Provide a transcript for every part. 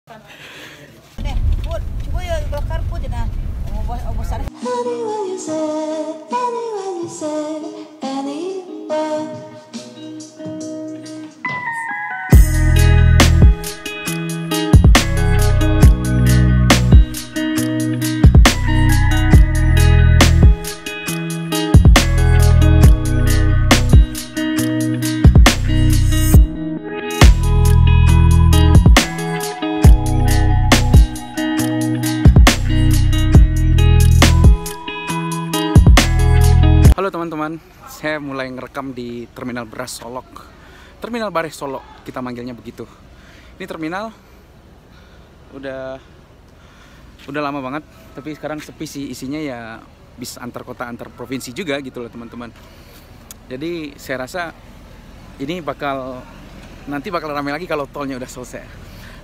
Nih, Put, coba ya bakar Put ya. Besar. Anyone you say, anywhere. Halo teman-teman, saya mulai ngerekam di Terminal Beras Solok. Terminal Bares Solok, kita manggilnya begitu. Ini terminal udah lama banget, tapi sekarang sepi sih, isinya ya bis antar kota, antar provinsi juga gitu loh teman-teman. Jadi saya rasa ini nanti bakal ramai lagi kalau tolnya udah selesai.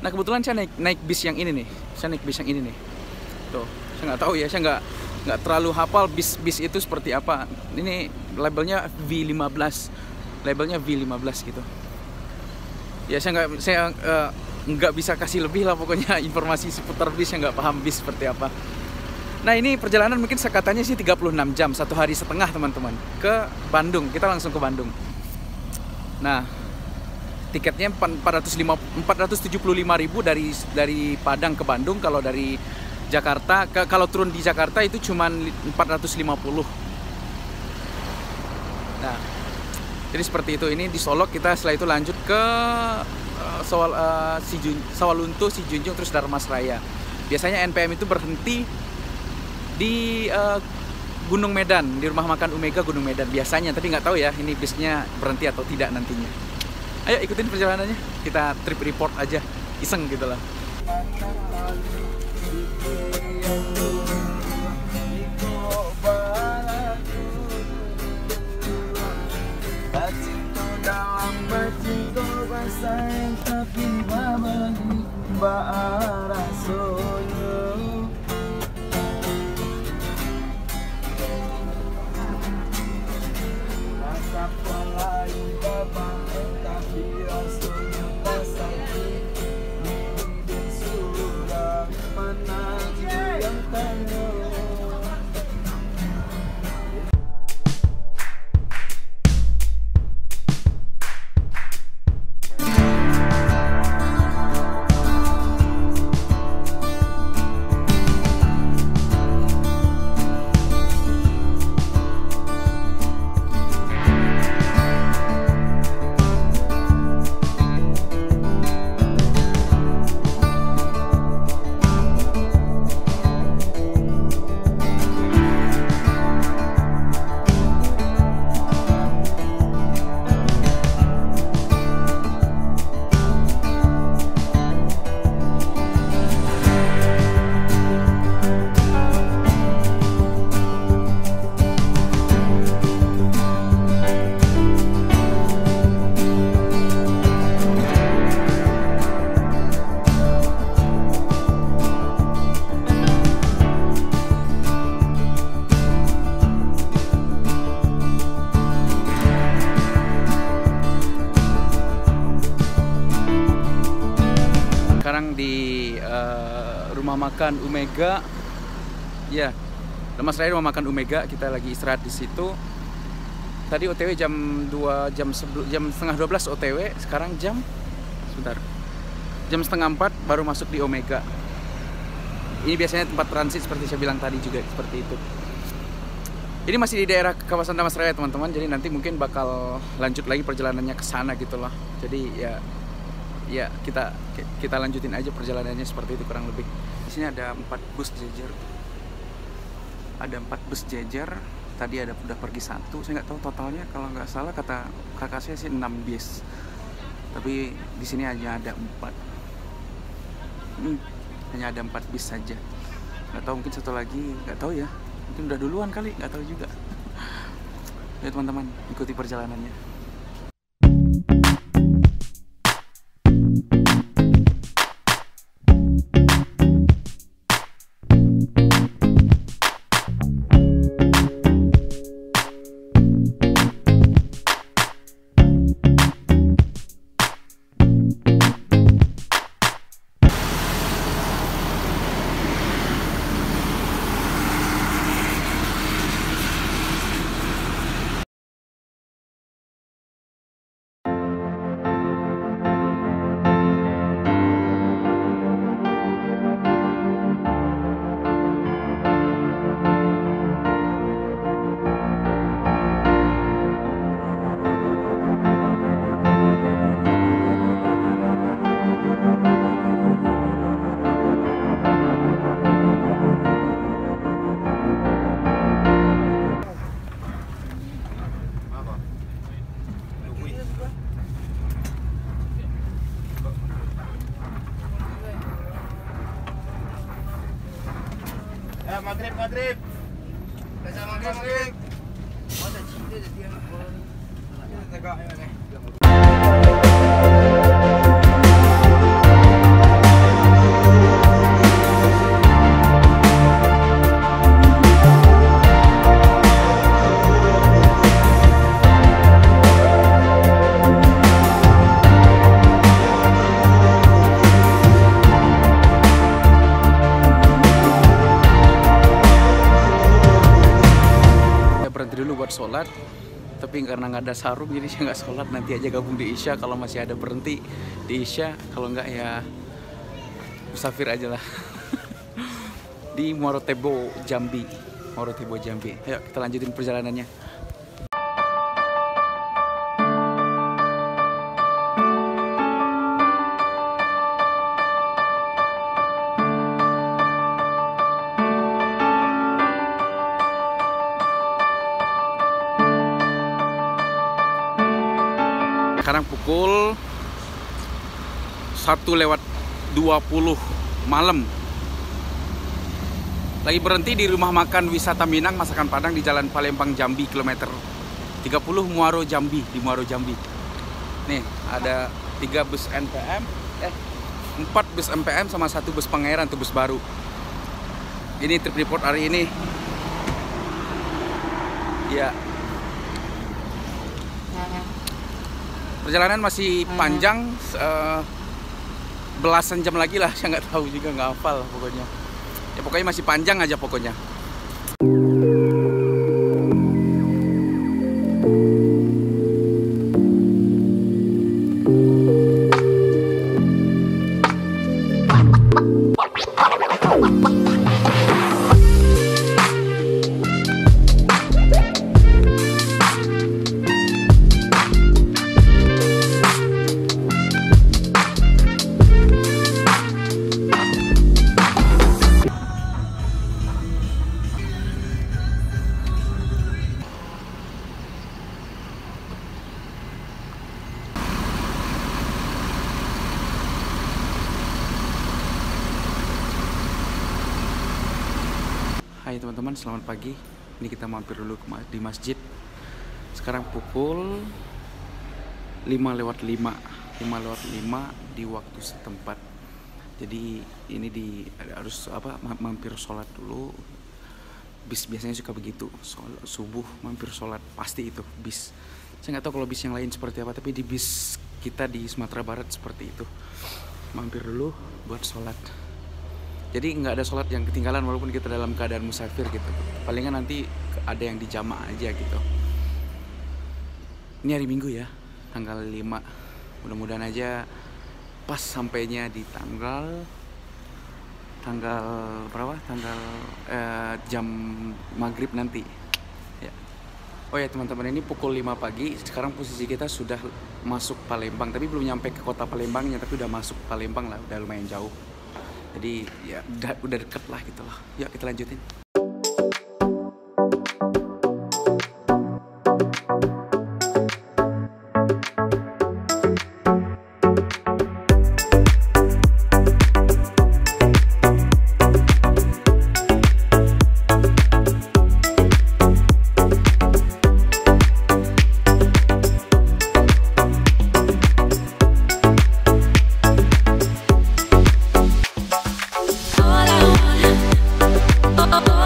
Nah kebetulan saya naik bis yang ini nih, Tuh, saya nggak tahu ya, saya nggak terlalu hafal bis itu seperti apa. Ini labelnya V15 gitu. Ya saya nggak bisa kasih lebih lah pokoknya informasi seputar bis, yang nggak paham bis seperti apa. Nah ini perjalanan mungkin katanya sih 36 jam, 1 hari setengah teman-teman, ke Bandung. Kita langsung ke Bandung. Nah tiketnya 475.000 dari Padang ke Bandung. Kalau dari Jakarta, kalau turun di Jakarta itu cuman 450. Nah, jadi seperti itu. Ini di Solok, kita setelah itu lanjut ke Sawalunto, Sijunjung, terus Darmasraya. Biasanya NPM itu berhenti di Gunung Medan, di rumah makan Omega Gunung Medan biasanya. Tapi nggak tahu ya ini bisnya berhenti atau tidak nantinya. Ayo ikutin perjalanannya, kita trip report aja, iseng gitu lah. Sekarang di rumah makan Omega, ya, Darmasraya rumah makan Omega. Kita lagi istirahat di situ. Tadi OTW jam 11:30 OTW. Sekarang jam 3:30 baru masuk di Omega. Ini biasanya tempat transit seperti saya bilang tadi juga seperti itu. Ini masih di daerah kawasan Darmasraya teman-teman. Jadi nanti mungkin bakal lanjut lagi perjalanannya ke sana gitu loh. Jadi ya kita lanjutin aja perjalanannya seperti itu kurang lebih. Di sini ada 4 bus jejer. Ada 4 bus jejer. Tadi udah pergi 1. Saya nggak tahu totalnya. Kalau nggak salah kata kakak saya sih 6 bis. Tapi di sini hanya ada 4. Hanya ada 4 bis saja. Nggak tahu, mungkin satu lagi nggak tahu ya. Mungkin udah duluan kali, nggak tahu juga. Ya teman-teman, ikuti perjalanannya. Dah maghrib. Dah maghrib. Ada cinta jadi yang Tegak ni. Berhenti dulu buat sholat, tapi karena nggak ada sarung jadi saya nggak sholat, nanti aja gabung di Isya kalau masih ada berhenti di Isya, kalau nggak ya musafir aja lah. Di Muaro Tebo Jambi. Ayo kita lanjutin perjalanannya. Sekarang pukul 1:20 malam. Lagi berhenti di rumah makan wisata Minang Masakan Padang di Jalan Palembang Jambi kilometer 30 Muaro Jambi, di Muaro Jambi. Nih, ada 4 bus MPM sama 1 bus Pangeran, tuh bus baru. Ini trip report hari ini. Ya. Perjalanan masih panjang, belasan jam lagi lah, saya nggak tahu juga, nggak hafal pokoknya. Ya pokoknya masih panjang aja pokoknya. Hai teman-teman, selamat pagi. Ini kita mampir dulu di masjid. Sekarang pukul 5:05 di waktu setempat. Jadi ini harus mampir sholat dulu. Bis biasanya suka begitu, subuh mampir sholat, pasti itu bis. Saya nggak tahu kalau bis yang lain seperti apa, tapi di bis kita di Sumatera Barat seperti itu. Mampir dulu buat sholat. Jadi nggak ada sholat yang ketinggalan walaupun kita dalam keadaan musafir gitu. Palingan nanti ada yang dijama aja gitu. Ini hari Minggu ya, tanggal 5. Mudah-mudahan aja pas sampainya di tanggal berapa? Jam maghrib nanti. Ya. Oh ya teman-teman, ini pukul 5 pagi. Sekarang posisi kita sudah masuk Palembang, tapi belum nyampe ke kota Palembangnya, tapi udah masuk Palembang lah, udah lumayan jauh. Jadi ya udah deket lah gitu loh. Yuk kita lanjutin. All I want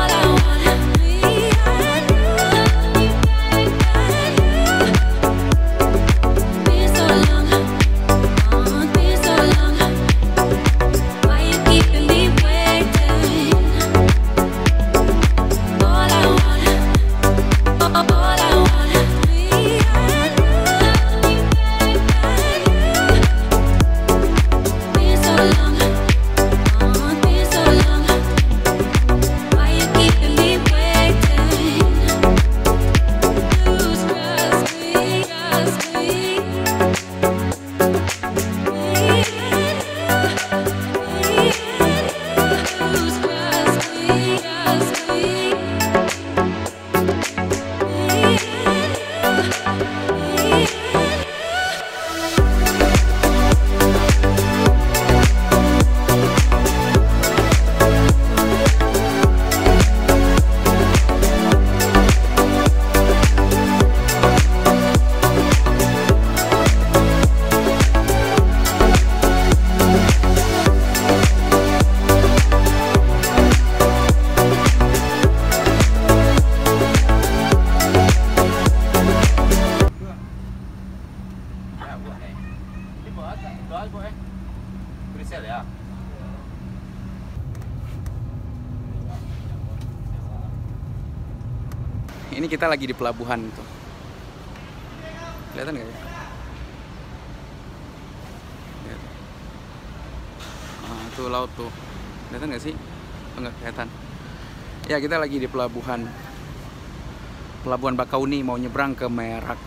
ini kita lagi di pelabuhan tuh. Kelihatan nggak ya? Lihat. Nah, itu laut tuh. Kelihatan nggak sih? Enggak kelihatan. Ya, kita lagi di pelabuhan. Pelabuhan Bakauni mau nyebrang ke Merak.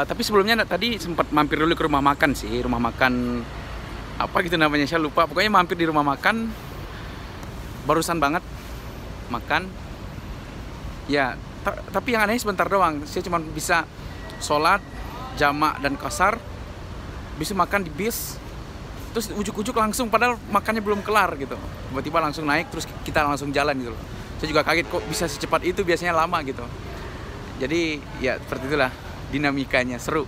Tapi sebelumnya tadi sempat mampir dulu ke rumah makan sih, rumah makan apa gitu namanya, saya lupa. Pokoknya mampir di rumah makan barusan banget makan. Ya, tapi yang aneh sebentar doang. Saya cuma bisa sholat, jamak dan qasar, bisa makan di bis, terus ujuk-ujuk langsung, padahal makannya belum kelar gitu. Tiba-tiba langsung naik, terus kita langsung jalan gitu loh. Saya juga kaget kok bisa secepat itu, biasanya lama gitu. Jadi ya seperti itulah dinamikanya, seru.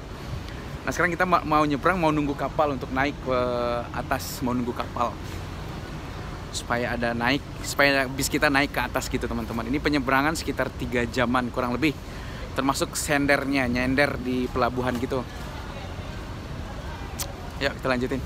Nah sekarang kita mau nyebrang, mau nunggu kapal untuk naik ke atas, mau nunggu kapal supaya bis kita naik ke atas gitu teman-teman. Ini penyeberangan sekitar 3 jaman kurang lebih, termasuk sendernya, nyender di pelabuhan gitu. Yuk kita lanjutin.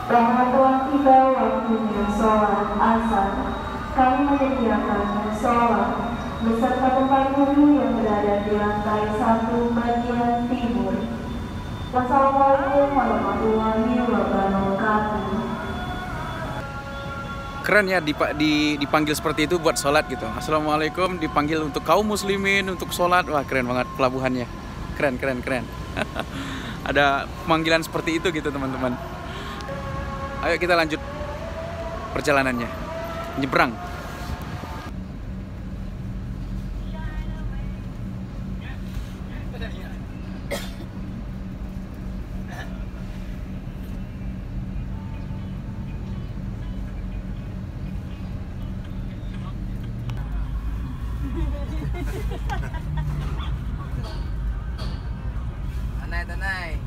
Bahwa telah tiba waktunya sholat asar, kami menyediakan sholat beserta tempat wudhu yang berada di lantai 1 bagian timur. Wassalamualaikum warahmatullahi wabarakatuh. Keren ya dipanggil seperti itu buat sholat gitu. Assalamualaikum dipanggil untuk kaum muslimin untuk sholat. Wah keren banget pelabuhannya. Keren. Ada pemanggilan seperti itu gitu teman-teman. Ayo kita lanjut perjalanannya. Nyebrang. Tanay.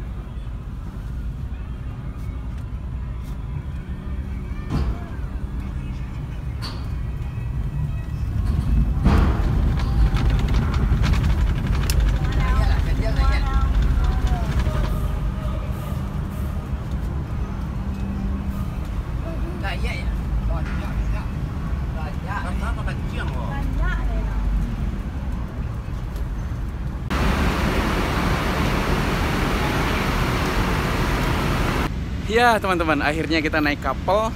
Ya teman-teman, akhirnya kita naik kapal.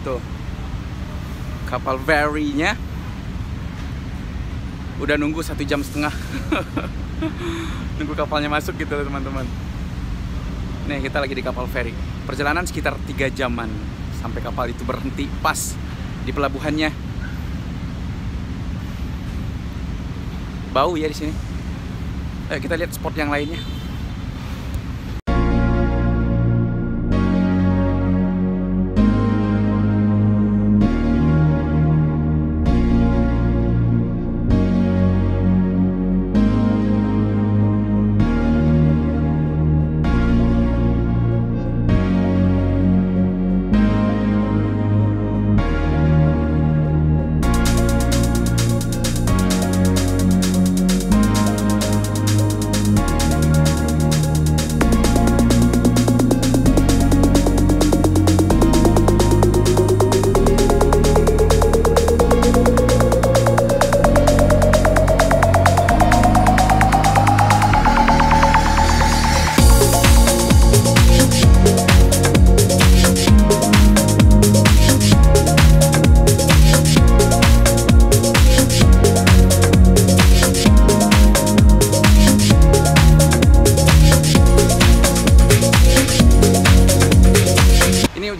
Tuh, kapal ferry-nya. Udah nunggu 1,5 jam. Nunggu kapalnya masuk gitu teman-teman. Nih kita lagi di kapal ferry. Perjalanan sekitar 3 jaman sampai kapal itu berhenti pas di pelabuhannya. Bau ya di sini. Ayo kita lihat spot yang lainnya.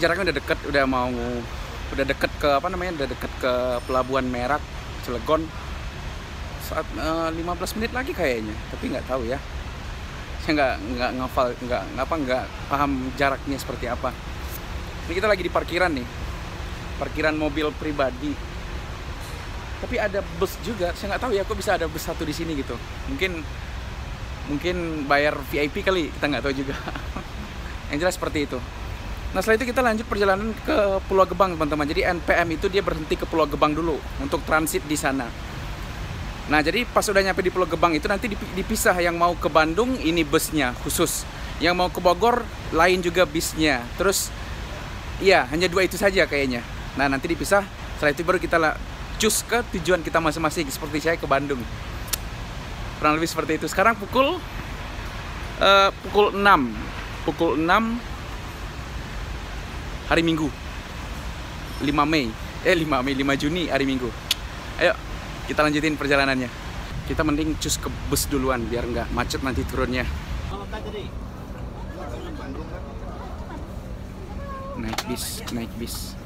jaraknya udah deket ke apa namanya, udah deket ke Pelabuhan Merak Cilegon. Saat 15 menit lagi kayaknya, tapi nggak tahu ya. Saya nggak ngafal, nggak paham jaraknya seperti apa. Ini kita lagi di parkiran nih, parkiran mobil pribadi. Tapi ada bus juga, saya nggak tahu ya kok bisa ada bus satu di sini gitu. Mungkin bayar VIP kali, kita nggak tahu juga. Yang jelas seperti itu. Nah setelah itu kita lanjut perjalanan ke Pulau Gebang teman-teman. Jadi NPM itu dia berhenti ke Pulau Gebang dulu untuk transit di sana. Nah jadi pas udah nyampe di Pulau Gebang itu nanti dipisah, yang mau ke Bandung ini busnya khusus, yang mau ke Bogor lain juga bisnya. Terus iya hanya 2 itu saja kayaknya. Nah nanti dipisah, setelah itu baru kita cus ke tujuan kita masing-masing. Seperti saya ke Bandung, kurang lebih seperti itu. Sekarang pukul 6 hari Minggu 5 Juni hari Minggu. Ayo kita lanjutin perjalanannya. Kita mending cus ke bus duluan biar nggak macet nanti turunnya. Naik bis.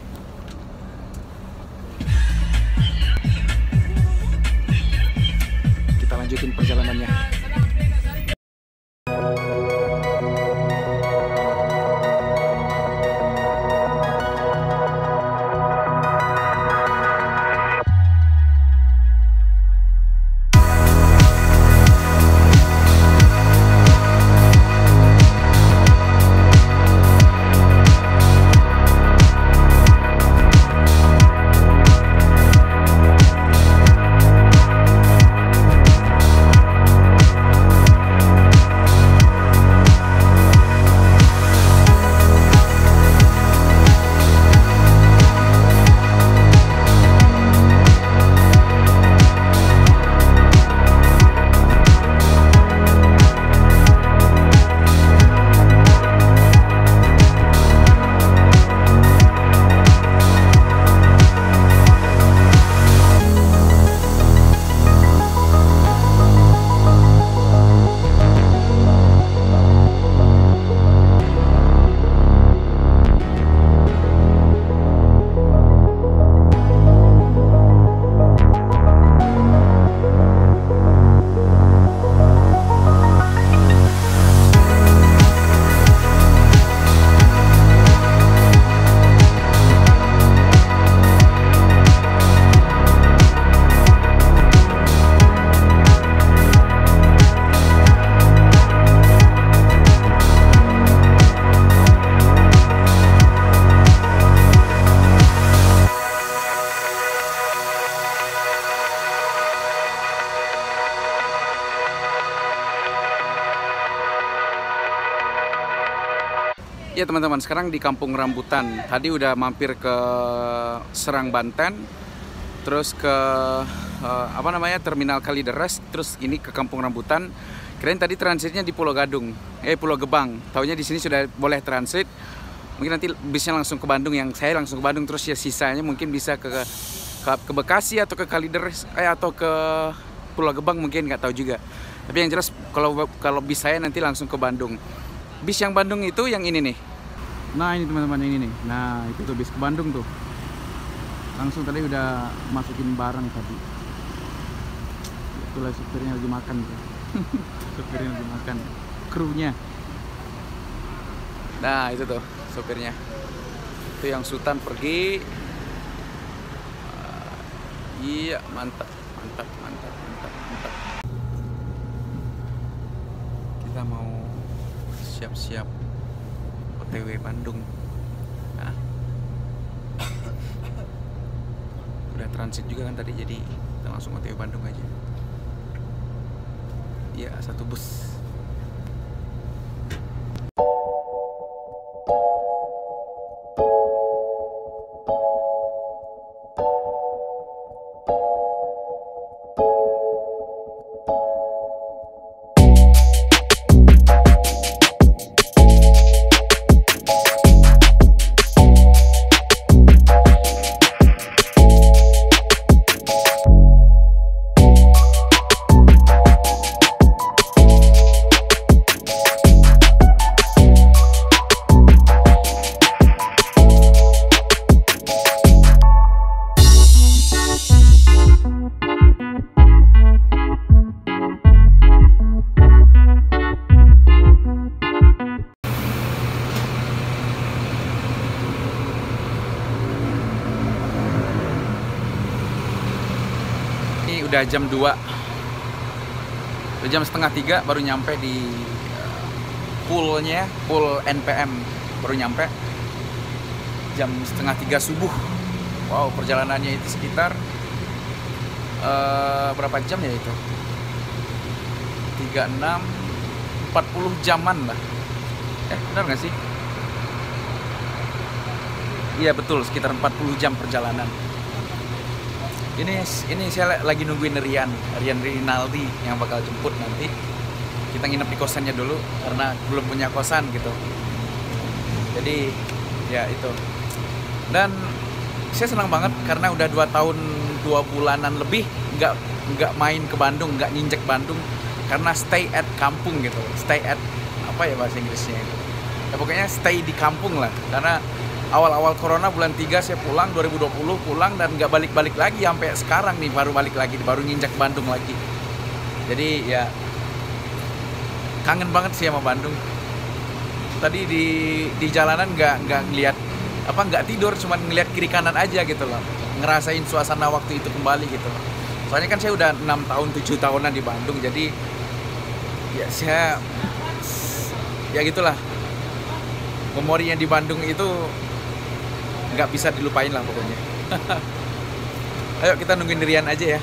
Kita lanjutin perjalanannya. Ya teman-teman, sekarang di Kampung Rambutan. Tadi udah mampir ke Serang Banten, terus ke Terminal Kalideres, terus ini ke Kampung Rambutan. Kirain tadi transitnya di Pulau Gebang. Taunya di sini sudah boleh transit. Mungkin nanti bisnya langsung ke Bandung, yang saya langsung ke Bandung, terus ya sisanya mungkin bisa ke Bekasi atau ke Kalideres atau ke Pulau Gebang, mungkin nggak tahu juga. Tapi yang jelas kalau bis saya nanti langsung ke Bandung. Bis yang Bandung itu yang ini nih. Nah ini teman-teman, ini nih. Nah itu tuh bis ke Bandung tuh. Langsung tadi udah masukin barang tadi. Itulah supirnya lagi makan tuh. Supirnya lagi makan. Krunya. Nah itu tuh supirnya. Itu yang Sultan pergi. Iya mantap. Kita mau siap-siap OTW Bandung. Nah. Udah transit juga kan tadi, jadi kita langsung OTW Bandung aja. Iya, satu bus. udah jam 2, udah jam setengah 3 baru nyampe di poolnya, pool NPM, baru nyampe jam setengah 3 subuh. Wow, perjalanannya itu sekitar berapa jam ya itu? 36, 40 jaman lah. Benar nggak sih? Iya betul, sekitar 40 jam perjalanan. Ini saya lagi nungguin Rian Rinaldi yang bakal jemput nanti. Kita nginep di kosannya dulu karena belum punya kosan gitu. Jadi ya itu. Dan saya senang banget karena udah 2 tahun 2 bulanan lebih nggak main ke Bandung, nggak nginjek Bandung karena stay at kampung gitu. Stay at apa ya bahasa Inggrisnya itu? Ya pokoknya stay di kampung lah. Karena awal-awal corona bulan 3 saya pulang 2020 pulang dan nggak balik-balik lagi sampai sekarang nih baru balik lagi, baru nginjak Bandung lagi. Jadi ya kangen banget sih sama Bandung. Tadi di jalanan nggak ngeliat nggak tidur, cuman ngeliat kiri kanan aja gitu loh, ngerasain suasana waktu itu kembali gitu. Soalnya kan saya udah 6 tahun 7 tahunan di Bandung, jadi ya saya ya gitulah, memorinya di Bandung itu nggak bisa dilupain lah pokoknya. Ayo kita nungguin Rian aja ya.